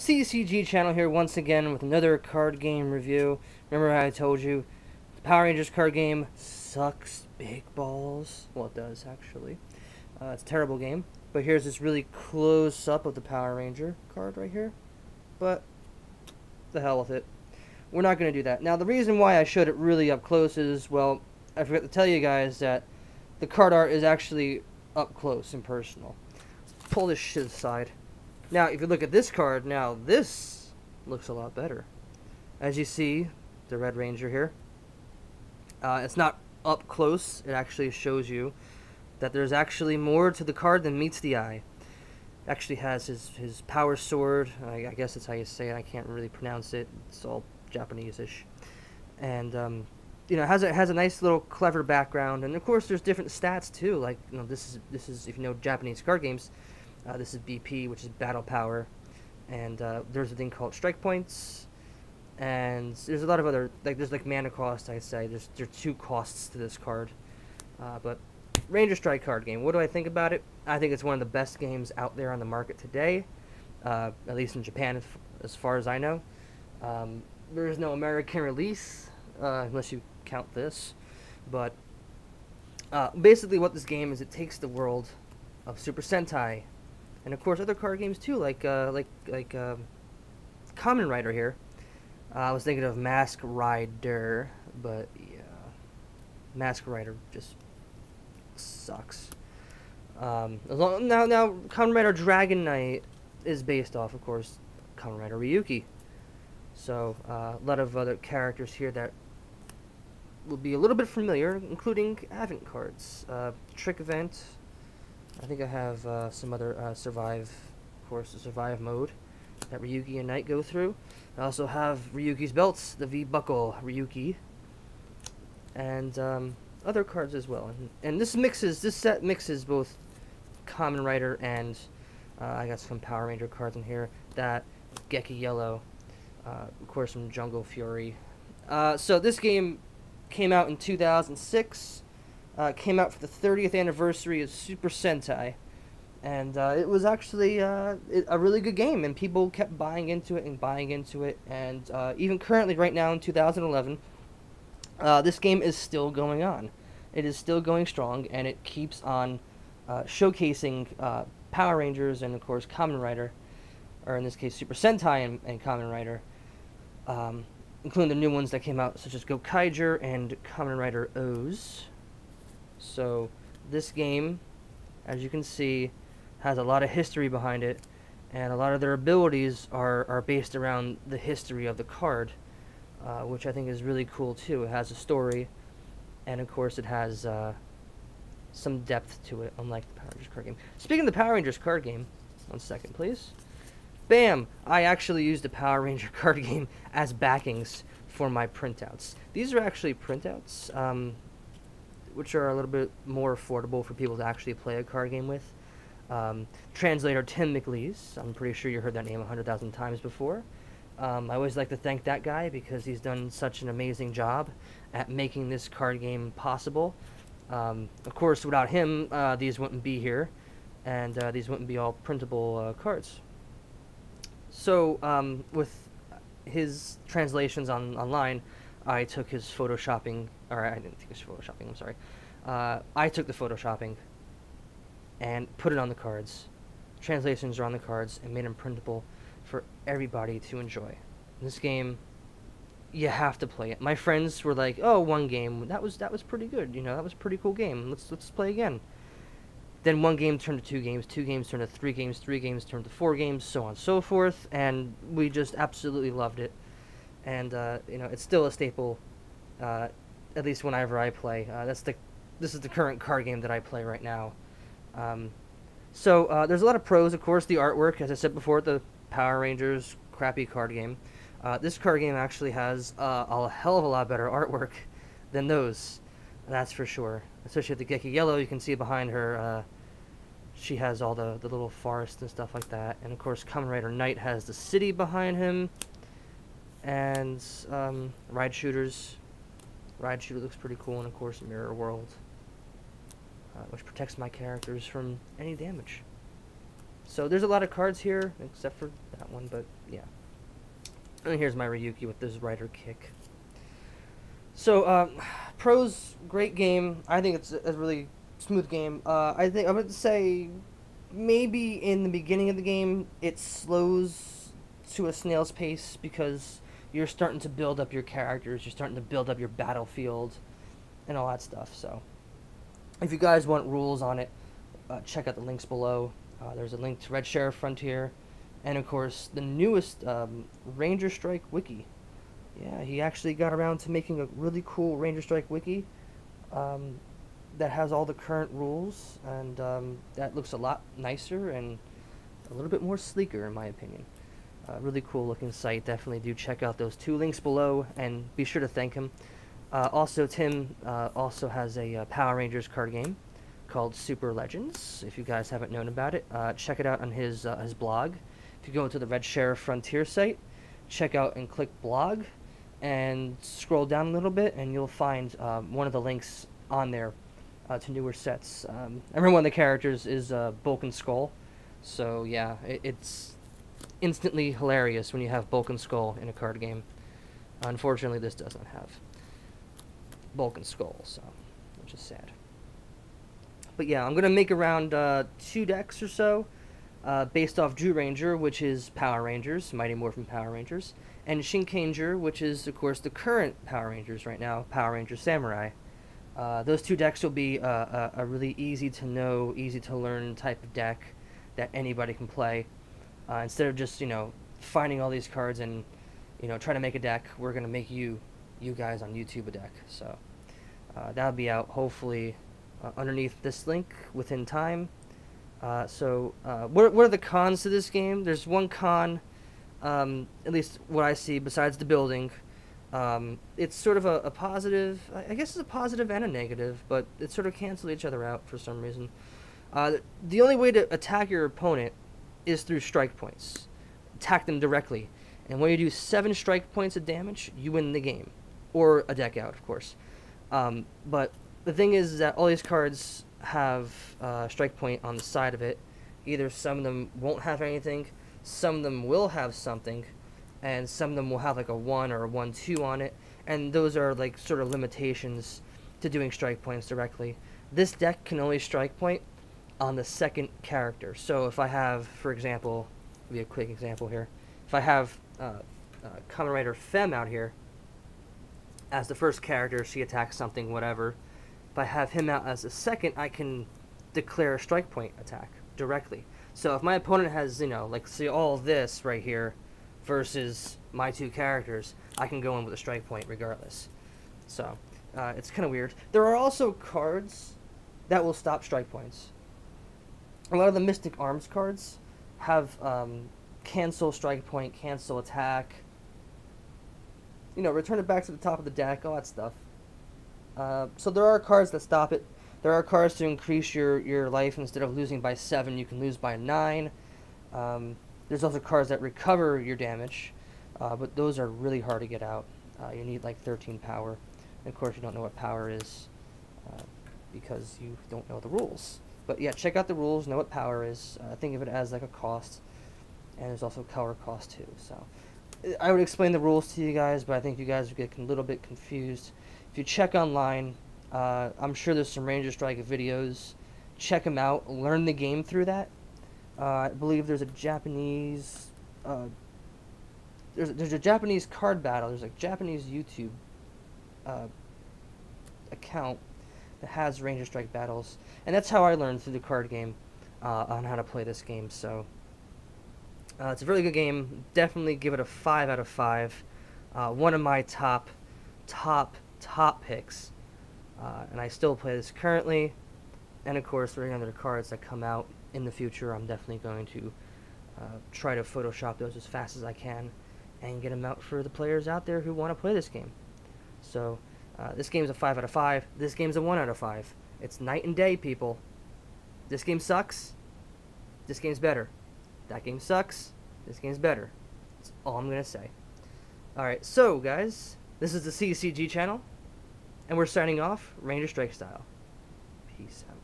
CCG Channel here once again with another card game review. Remember how I told you the Power Rangers card game sucks big balls? Well, it does actually. It's a terrible game. But here's this really close up of the Power Ranger card right here. But the hell with it. We're not going to do that. Now the reason why I showed it really up close is, well, I forgot to tell you guys that the card art is actually up close and personal. Let's pull this shit aside. Now, if you look at this card, now this looks a lot better. As you see, the Red Ranger here. It's not up close. It actually shows you that there's actually more to the card than meets the eye. It actually has his power sword. I guess that's how you say it. I can't really pronounce it. It's all Japanese-ish. And, you know, it has a nice little clever background. And, of course, there's different stats, too. Like, you know, this is if you know Japanese card games, this is BP, which is battle power, and there's a thing called strike points, and there's a lot of other, like, there's like mana cost, I'd say. There's 2 costs to this card, but Ranger Strike card game, what do I think about it? I think it's one of the best games out there on the market today, at least in Japan, as far as I know. There is no American release, unless you count this, but basically what this game is, it takes the world of Super Sentai, and of course other card games too, like Kamen Rider here. I was thinking of Mask Rider, but yeah, Mask Rider just sucks. Now Kamen Rider Dragon Knight is based off, of course, Kamen Rider Ryuki. So a lot of other characters here that will be a little bit familiar, including Advent cards, Trick Event. I think I have some other Survive, of course, the Survive mode that Ryuki and Knight go through. I also have Ryuki's belts, the V-Buckle Ryuki, and other cards as well. And this set mixes both Kamen Rider and I got some Power Ranger cards in here. That Geki Yellow, of course, from Jungle Fury. So this game came out in 2006. Came out for the 30th anniversary of Super Sentai, and it was actually a really good game, and people kept buying into it, and even currently, right now in 2011, this game is still going on. It is still going strong, and it keeps on showcasing Power Rangers and, of course, Kamen Rider, or in this case, Super Sentai and Kamen Rider, including the new ones that came out, such as Gokaiger and Kamen Rider O's. So this game, as you can see, has a lot of history behind it, and a lot of their abilities are based around the history of the card, which I think is really cool too. It has a story, and of course it has some depth to it, unlike the Power Rangers card game. Speaking of the Power Rangers card game, one second please. Bam! I actually used the Power Ranger card game as backings for my printouts. These are actually printouts, which are a little bit more affordable for people to actually play a card game with. Translator Tim McLeese, I'm pretty sure you heard that name 100,000 times before. I always like to thank that guy because he's done such an amazing job at making this card game possible. Of course, without him, these wouldn't be here, and these wouldn't be all printable cards. So, with his translations online, I took his photoshopping, or I didn't take his photoshopping, I'm sorry. I took the photoshopping and put it on the cards. Translations are on the cards and made them printable for everybody to enjoy. This game, you have to play it. My friends were like, "Oh, one game, that was pretty good. You know, that was a pretty cool game. Let's play again." Then one game turned to 2 games, 2 games turned to 3 games, 3 games turned to 4 games, so on and so forth, and we just absolutely loved it. And you know, it's still a staple, at least whenever I play. This is the current card game that I play right now. So there's a lot of pros, of course. The artwork, as I said before, the Power Rangers crappy card game. This card game actually has a hell of a lot better artwork than those. That's for sure. Especially with the Geki Yellow, you can see behind her. She has all the little forests and stuff like that. And of course, Kamen Rider Knight has the city behind him. And Ride Shooters. Ride Shooter looks pretty cool, and of course Mirror World, which protects my characters from any damage. So there's a lot of cards here, except for that one, but yeah. And here's my Ryuki with this rider kick. So, pros, great game. I think it's a really smooth game. I think I would say maybe in the beginning of the game it slows to a snail's pace because you're starting to build up your characters, you're starting to build up your battlefield, and all that stuff. So, if you guys want rules on it, check out the links below. There's a link to Red Sheriff Frontier, and of course the newest Ranger Strike wiki. Yeah, he actually got around to making a really cool Ranger Strike wiki that has all the current rules, and that looks a lot nicer and a little bit more sleeker in my opinion. Really cool looking site. Definitely do check out those 2 links below, and be sure to thank him. Also, Tim also has a Power Rangers card game called Super Legends. If you guys haven't known about it, check it out on his blog. If you go to the Red Sheriff Frontier site, check out and click blog, and scroll down a little bit, and you'll find one of the links on there to newer sets. I remember one of the characters is Bulk and Skull, so yeah, it's instantly hilarious when you have Bulk and Skull in a card game. Unfortunately, this doesn't have Bulk and Skull, so which is sad. But yeah, I'm gonna make around 2 decks or so, based off Zyuranger, which is Power Rangers, Mighty Morphin Power Rangers, and Shinkenger, which is of course the current Power Rangers right now, Power Ranger Samurai. Those 2 decks will be a really easy to know, easy to learn type of deck that anybody can play. Instead of just, finding all these cards and, trying to make a deck, we're going to make you guys on YouTube a deck. So, that'll be out, hopefully, underneath this link within time. What are the cons to this game? There's one con, at least what I see, besides the building. It's sort of a positive, I guess it's a positive and a negative, but it sort of cancel each other out for some reason. The only way to attack your opponent is through strike points. Attack them directly. And when you do 7 strike points of damage, you win the game. Or a deck out, of course. But the thing is that all these cards have strike point on the side of it. Either some of them won't have anything, some of them will have something, and some of them will have like a 1 or a 1-2 on it. And those are like sort of limitations to doing strike points directly. This deck can only strike point on the second character. So if I have, for example, give you a quick example here. If I have Kamen Rider Femme out here as the first character, she attacks something, whatever. If I have him out as a second, I can declare a strike point attack directly. So if my opponent has, like say all this right here versus my 2 characters, I can go in with a strike point regardless. So it's kind of weird. There are also cards that will stop strike points. A lot of the Mystic Arms cards have cancel strike point, cancel attack, return it back to the top of the deck, all that stuff. So there are cards that stop it. There are cards to increase your life. Instead of losing by 7, you can lose by 9. There's also cards that recover your damage, but those are really hard to get out. You need like 13 power. And of course, you don't know what power is because you don't know the rules. But yeah, check out the rules, know what power is. Think of it as like a cost. And there's also color cost too. So I would explain the rules to you guys, but I think you guys would get a little bit confused. If you check online, I'm sure there's some Ranger Strike videos. Check them out. Learn the game through that. I believe there's a Japanese... there's a Japanese card battle. There's a Japanese YouTube account that has Ranger Strike battles. And that's how I learned through the card game on how to play this game. So it's a really good game. Definitely give it a 5 out of 5. One of my top picks. And I still play this currently. And of course, there are other cards that come out in the future. I'm definitely going to try to Photoshop those as fast as I can and get them out for the players out there who want to play this game. So this game's a 5 out of 5. This game's a 1 out of 5. It's night and day, people. This game sucks. This game's better. That game sucks. This game's better. That's all I'm going to say. Alright, so guys, this is the CCG channel. And we're signing off Ranger Strike style. Peace out.